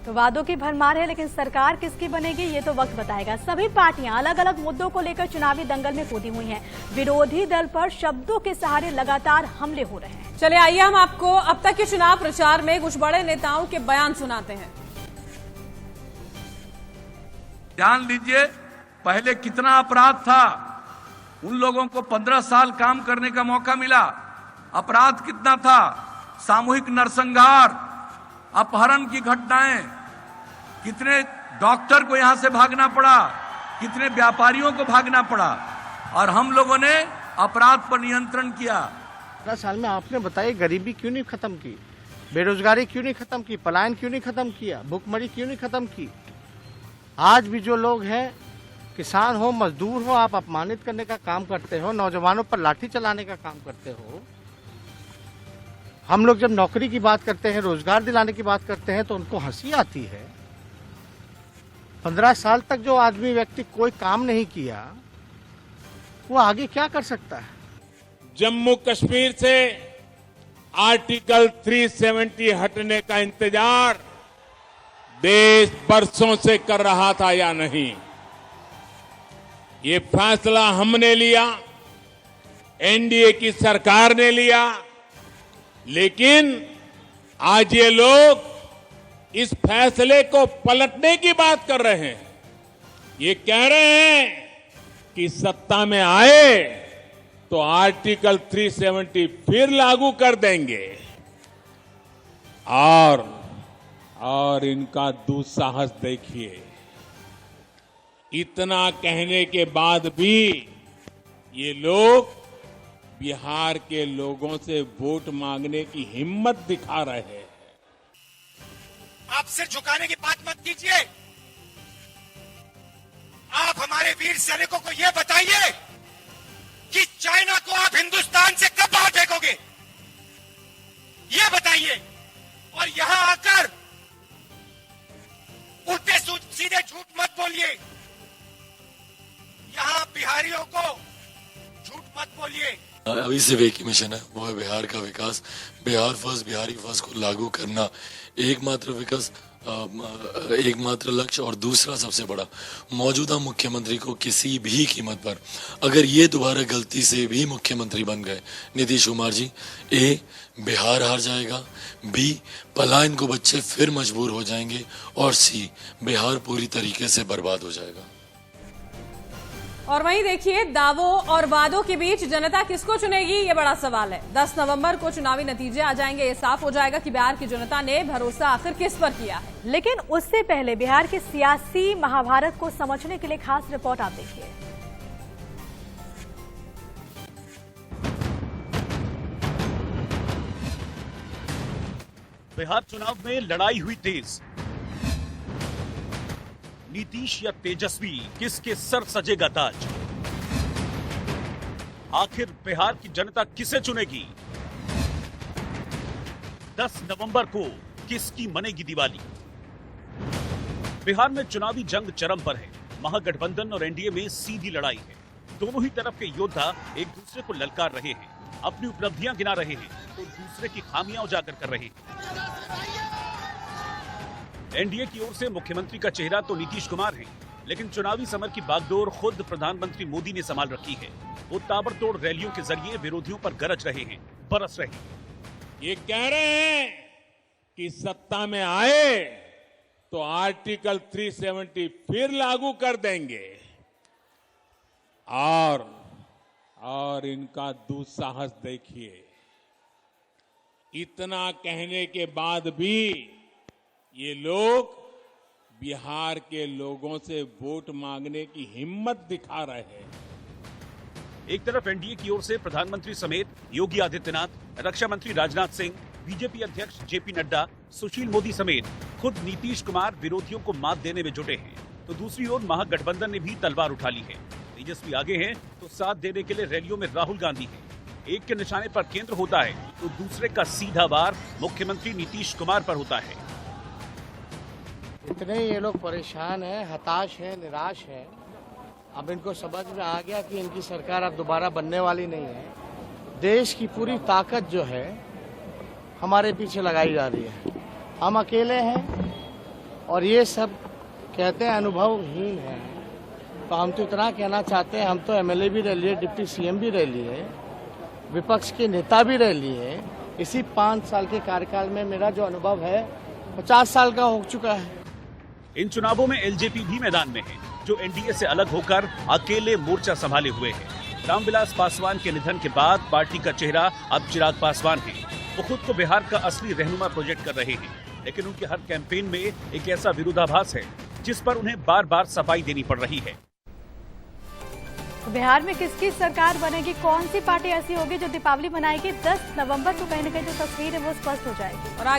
तो वादों की भरमार है, लेकिन सरकार किसकी बनेगी ये तो वक्त बताएगा। सभी पार्टियां अलग अलग मुद्दों को लेकर चुनावी दंगल में कूदी हुई हैं। विरोधी दल पर शब्दों के सहारे लगातार हमले हो रहे हैं। चलिए आइए हम आपको अब तक के चुनाव प्रचार में कुछ बड़े नेताओं के बयान सुनाते हैं। जान लीजिए पहले कितना अपराध था, उन लोगों को 15 साल काम करने का मौका मिला। अपराध कितना था, सामूहिक नरसंहार, अपहरण की घटनाएं, कितने डॉक्टर को यहां से भागना पड़ा, कितने व्यापारियों को भागना पड़ा, और हम लोगों ने अपराध पर नियंत्रण किया। 15 साल में आपने बताइए गरीबी क्यों नहीं खत्म की, बेरोजगारी क्यों नहीं खत्म की, पलायन क्यों नहीं खत्म किया, भुखमरी क्यों नहीं खत्म की। आज भी जो लोग हैं, किसान हो, मजदूर हो, आप अपमानित करने का काम करते हो, नौजवानों पर लाठी चलाने का काम करते हो। हम लोग जब नौकरी की बात करते हैं, रोजगार दिलाने की बात करते हैं तो उनको हंसी आती है। 15 साल तक जो आदमी व्यक्ति कोई काम नहीं किया, वो आगे क्या कर सकता है। जम्मू कश्मीर से आर्टिकल 370 हटने का इंतजार देश बरसों से कर रहा था या नहीं, ये फैसला हमने लिया, एनडीए की सरकार ने लिया, लेकिन आज ये लोग इस फैसले को पलटने की बात कर रहे हैं। ये कह रहे हैं कि सत्ता में आए तो आर्टिकल 370 फिर लागू कर देंगे, और इनका दुस्साहस देखिए। इतना कहने के बाद भी ये लोग बिहार के लोगों से वोट मांगने की हिम्मत दिखा रहे हैं। आप सिर झुकाने की बात मत कीजिए। आप हमारे वीर सैनिकों को यह बताइए कि चाइना को आप हिंदुस्तान से कब बाहर फेंकोगे, यह बताइए। और यहां आकर उल्टे सीधे झूठ मत बोलिए। यहां बिहारियों को झूठ मत बोलिए। अभी सिर्फ एक ही मिशन है, वो है बिहार का विकास। बिहार फर्स्ट, बिहारी फर्स्ट को लागू करना एकमात्र लक्ष्य। और दूसरा सबसे बड़ा, मौजूदा मुख्यमंत्री को किसी भी कीमत पर, अगर ये दोबारा गलती से भी मुख्यमंत्री बन गए नीतीश कुमार जी, ए बिहार हार जाएगा, बी पलायन को बच्चे फिर मजबूर हो जाएंगे, और सी बिहार पूरी तरीके से बर्बाद हो जाएगा। और वहीं देखिए, दावों और वादों के बीच जनता किसको चुनेगी, ये बड़ा सवाल है। 10 नवंबर को चुनावी नतीजे आ जाएंगे, ये साफ हो जाएगा कि बिहार की जनता ने भरोसा आखिर किस पर किया है। लेकिन उससे पहले बिहार के सियासी महाभारत को समझने के लिए खास रिपोर्ट आप देखिए। बिहार चुनाव में लड़ाई हुई तेज। नीतीश या तेजस्वी, किसके सर सजेगा ताज। आखिर बिहार की जनता किसे चुनेगी। 10 नवंबर को किसकी मनेगी दिवाली। बिहार में चुनावी जंग चरम पर है। महागठबंधन और एनडीए में सीधी लड़ाई है। दोनों ही तरफ के योद्धा एक दूसरे को ललकार रहे हैं, अपनी उपलब्धियां गिना रहे हैं तो दूसरे की खामियां उजागर कर रहे हैं। एनडीए की ओर से मुख्यमंत्री का चेहरा तो नीतीश कुमार है, लेकिन चुनावी समर की बागडोर खुद प्रधानमंत्री मोदी ने संभाल रखी है। वो ताबड़तोड़ रैलियों के जरिए विरोधियों पर गरज रहे हैं, बरस रहे हैं। ये कह रहे हैं कि सत्ता में आए तो आर्टिकल 370 फिर लागू कर देंगे, और इनका दुस्साहस देखिए। इतना कहने के बाद भी ये लोग बिहार के लोगों से वोट मांगने की हिम्मत दिखा रहे हैं। एक तरफ एनडीए की ओर से प्रधानमंत्री समेत योगी आदित्यनाथ, रक्षा मंत्री राजनाथ सिंह, बीजेपी अध्यक्ष जेपी नड्डा, सुशील मोदी समेत खुद नीतीश कुमार विरोधियों को मात देने में जुटे हैं, तो दूसरी ओर महागठबंधन ने भी तलवार उठा ली है। तेजस्वी आगे हैं तो साथ देने के लिए रैलियों में राहुल गांधी हैं। एक के निशाने पर केंद्र होता है तो दूसरे का सीधा वार मुख्यमंत्री नीतीश कुमार पर होता है। इतने ये लोग परेशान हैं, हताश हैं, निराश हैं। अब इनको समझ में आ गया कि इनकी सरकार अब दोबारा बनने वाली नहीं है। देश की पूरी ताकत जो है हमारे पीछे लगाई जा रही है। हम अकेले हैं, और ये सब कहते हैं अनुभवहीन है। तो हम तो इतना कहना चाहते हैं, हम तो एमएलए भी रह लिए, डिप्टी सीएम भी रह लिए, विपक्ष के नेता भी रह लिए। इसी 5 साल के कार्यकाल में मेरा जो अनुभव है 50 साल का हो चुका है। इन चुनावों में एलजेपी भी मैदान में है, जो एनडीए से अलग होकर अकेले मोर्चा संभाले हुए है। रामविलास पासवान के निधन के बाद पार्टी का चेहरा अब चिराग पासवान है। वो खुद को बिहार का असली रहनुमा प्रोजेक्ट कर रहे हैं, लेकिन उनके हर कैंपेन में एक ऐसा विरोधाभास है जिस पर उन्हें बार बार सफाई देनी पड़ रही है। बिहार में किसकी सरकार बनेगी, कौन सी पार्टी ऐसी होगी जो दीपावली मनाएगी, 10 नवंबर को कहीं न कहीं जो तस्वीर है वो स्पष्ट हो जाएगी। और